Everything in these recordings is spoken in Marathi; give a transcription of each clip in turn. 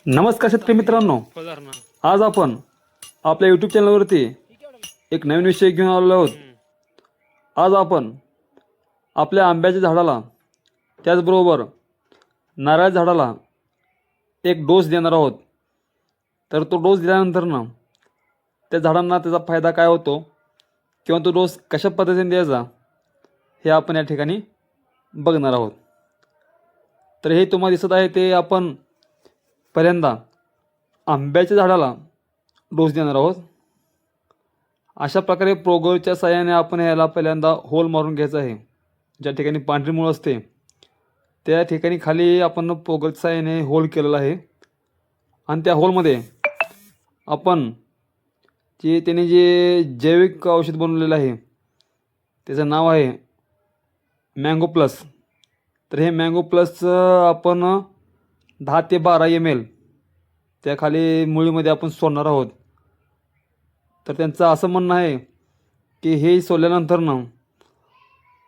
नमस्कार शेतकरी मित्रांनो, आज आपण आपल्या यूट्यूब चॅनलवरती एक नवीन विषय घेऊन आलेलो आहोत. आज आपण आपल्या आंब्याच्या झाडाला त्याचबरोबर नारळाच्या झाडाला एक डोस देणार आहोत. तर तो डोस दिल्यानंतर ना त्या झाडांना त्याचा फायदा काय होतो किंवा तो डोस कशा पद्धतीने द्यायचा हे आपण या ठिकाणी बघणार आहोत. तर हे तुम्हाला दिसत आहे ते आपण पहिल्यांदा आंब्याच्या झाडाला डोस देणार आहोत. अशा प्रकारे प्रोगोच्या साहाय्याने आपण याला पहिल्यांदा होल मारून घ्यायचं आहे. ज्या ठिकाणी पांढरी मूळ असते त्या ठिकाणी खाली आपण प्रोगोच्या साहाय्याने होल केलेला आहे आणि त्या होलमध्ये आपण त्याने जे जैविक औषध बनवलेलं आहे त्याचं नाव आहे मँगो प्लस. तर हे मँगो प्लस आपण 10 ते 12 ml त्या खाली मुळीमध्ये आपण सोडणार आहोत. तर त्यांचं असं म्हणणं आहे की हे सोडल्यानंतर ना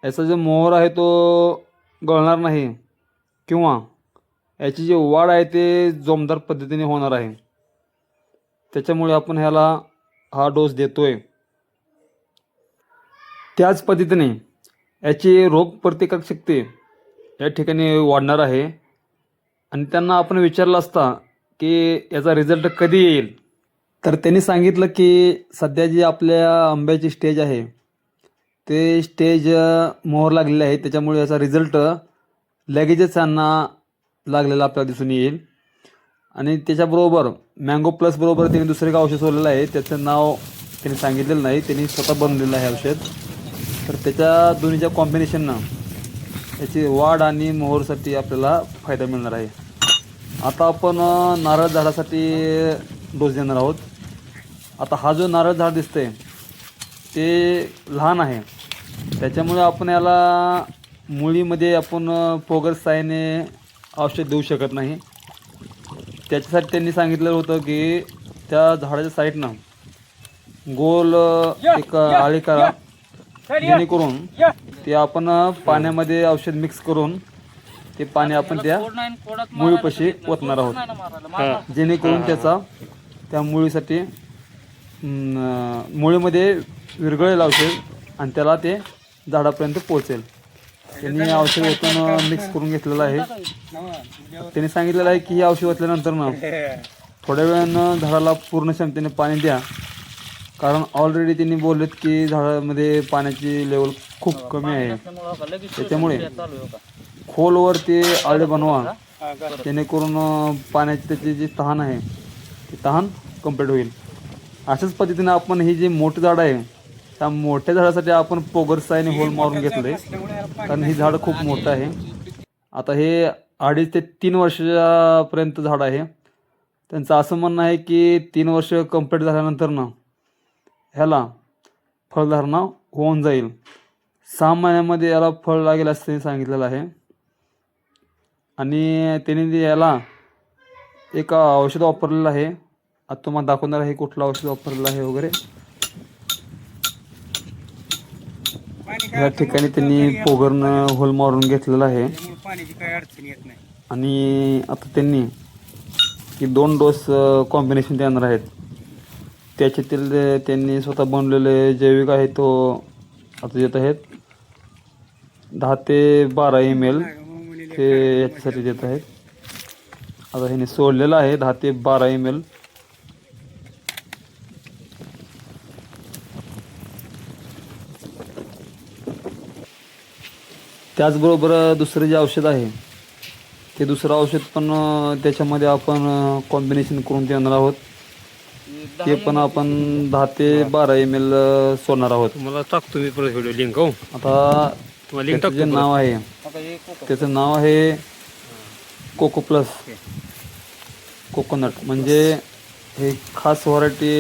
याचा जो मोहर आहे तो गळणार नाही किंवा याची जी वाढ आहे ते जोमदार पद्धतीने होणार आहे. त्याच्यामुळे आपण ह्याला हा डोस देतोय. त्याच पद्धतीने याची रोगप्रतिकारक शक्ती या ठिकाणी वाढणार आहे. आणि त्यांना आपण विचारलं असता की याचा रिझल्ट कधी येईल, तर त्यांनी सांगितलं की सध्या जी आपल्या आंब्याची स्टेज आहे ते स्टेज मोहर लागलेले आहे, त्याच्यामुळे याचा रिझल्ट लगेचच त्यांना लागलेला आपल्याला दिसून येईल. आणि त्याच्याबरोबर मँगो प्लस बरोबर त्यांनी दुसरं एक औषध सोडलेलं आहे, त्याचं नाव त्यांनी सांगितलेलं नाही, त्यांनी स्वतः बनवलेलं आहे औषध. तर त्याच्या दोन्हीच्या कॉम्बिनेशननं याची वाढ आणि मोहरसाठी आपल्याला फायदा मिळणार आहे. आता आपण नारळ झाडासाठी डोस देणार आहोत. आता हा जो नारळ झाड दिसतंय ते लहान आहे, त्याच्यामुळे आपण याला मुळीमध्ये आपण प्रोगोच्या साहाय्याने औषध देऊ शकत नाही. त्याच्यासाठी त्यांनी सांगितलेलं होतं की त्या झाडाच्या साईडनं गोल एक आळी करा, जेणेकरून ते आपण पाण्यामध्ये औषध मिक्स करून ते पाणी आपण त्या मुळीपाशी ओतणार आहोत, जेणेकरून त्याचा त्या मुळीसाठी मुळीमध्ये विरघळेल औषध आणि त्याला ते झाडापर्यंत पोहोचेल. त्यांनी औषध ओतून मिक्स करून घेतलेलं आहे. त्यांनी सांगितलेलं आहे की हे औषध ओतल्यानंतर ना थोड्या वेळानं झाडाला पूर्ण क्षमतेने पाणी द्या, कारण ऑलरेडी त्यांनी बोललेत की झाडामध्ये पाण्याची लेवल खूप कमी आहे. त्याच्यामुळे खोलवर ते आळे बनवा, जेणेकरून पाण्याची त्याची जी तहान आहे ती तहान कंप्लीट होईल. अशाच पद्धतीने आपण ही जी मोठी झाड आहे त्या मोठ्या झाडासाठी आपण प्रोगोच्या साहाय्याने होल मारून घेतलं आहे, कारण ही झाड खूप मोठं आहे. आता हे 2.5 ते 3 वर्षापर्यंत झाड आहे. त्यांचं असं म्हणणं आहे की 3 वर्ष कंप्लीट झाल्यानंतर ना ह्याला फळधारणा होऊन जाईल. 6 महिन्यामध्ये याला फळ लागेल असं त्यांनी सांगितलेलं आहे. आणि त्यांनी याला एक औषध वापरलेलं आहे. आता तुम्हाला दाखवणार आहे कुठलं औषध वापरलेलं आहे वगैरे. या ठिकाणी त्यांनी पोगरनं होल मारून घेतलेलं आहे. आणि आता त्यांनी की 2 डोस कॉम्बिनेशन देणार आहेत. त्याच्यातील त्यांनी स्वतः बनवलेले जैविक आहे तो आता देत आहेत. 10 ते 12 ml ते याच्यासाठी देत आहेत. आता ह्याने सोडलेलं आहे 10 ते 12 ml. त्याचबरोबर दुसरं जे औषध आहे ते दुसरं औषध पण त्याच्यामध्ये आपण कॉम्बिनेशन करून देणार आहोत. ते पण आपण 10 ते 12 ml सोडणार आहोत. मला टाकतो मी परत व्हिडिओ लिंक. हो, आता त्याचं जे नाव आहे त्याचं नाव आहे कोको प्लस कोकोनट. म्हणजे हे खास व्हरायटी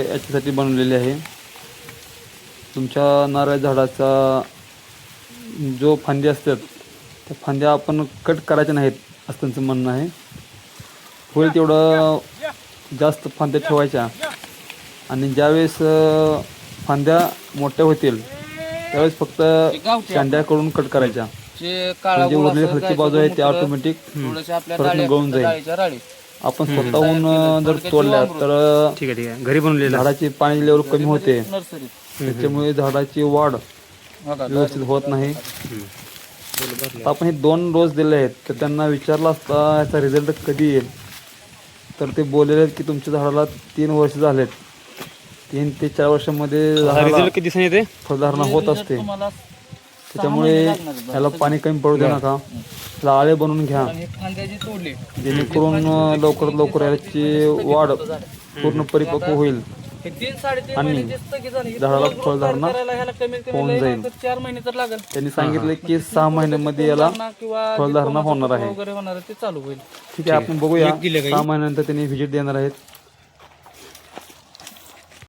याच्यासाठी बनवलेली आहे. तुमच्या नारळ झाडाचा जो फांद्या असतात त्या फांद्या आपण कट करायच्या नाहीत असं त्यांचं म्हणणं आहे. होईल तेवढं जास्त फांद्या ठेवायच्या आणि ज्यावेळेस फांद्या मोठ्या होतील त्यावेळेस फक्त कांड्याकडून कट करायच्या. म्हणजे उरलेली खालची बाजू आहे ती ऑटोमॅटिक परत गळून जाईल. आपण स्वतःहून जर तोडल्या तर ठीक आहे ठीक आहे. घरी बनवलेला. झाडाची पाणी लेवल कमी होते. नर्सरी त्याच्यामुळे झाडाची वाढ व्यवस्थित होत नाही. आता आपण हे 2 डोस दिले आहेत तर त्यांना विचारलं असता याचा रिझल्ट कधी येईल, तर ते बोललेले आहेत की तुमच्या झाडाला 3 वर्ष झालेत. 3 ते 4 वर्षामध्ये झाडाला रिझल्ट किती दिवसांनी येते? फळधारणा होत असते. तुम्हाला त्याच्यामुळे ह्याला पाणी कमी पडू देऊ नका. ह्याला आळे बनवून घ्या हे फांद्याची तोडली जेणेकरून लवकरात लवकर याची वाढ पूर्ण परिपक्व होईल हे 3-3.5 आणि महिने स्थगित झाले. हे झाडाला पूर्ण फळधारणा करायला ह्याला कमीत कमी होऊन लई जाईल. नाही तर 4 महिने तर लागेल. त्यांनी सांगितलं की 6 महिन्यामध्ये याला किंवा फळधारणा होणार आहे. वगैरे होणार आहे ते चालू होईल. ठीक आहे, आपण बघूया 6 महिन्यानंतर त्यांनी व्हिजिट देणार आहेत.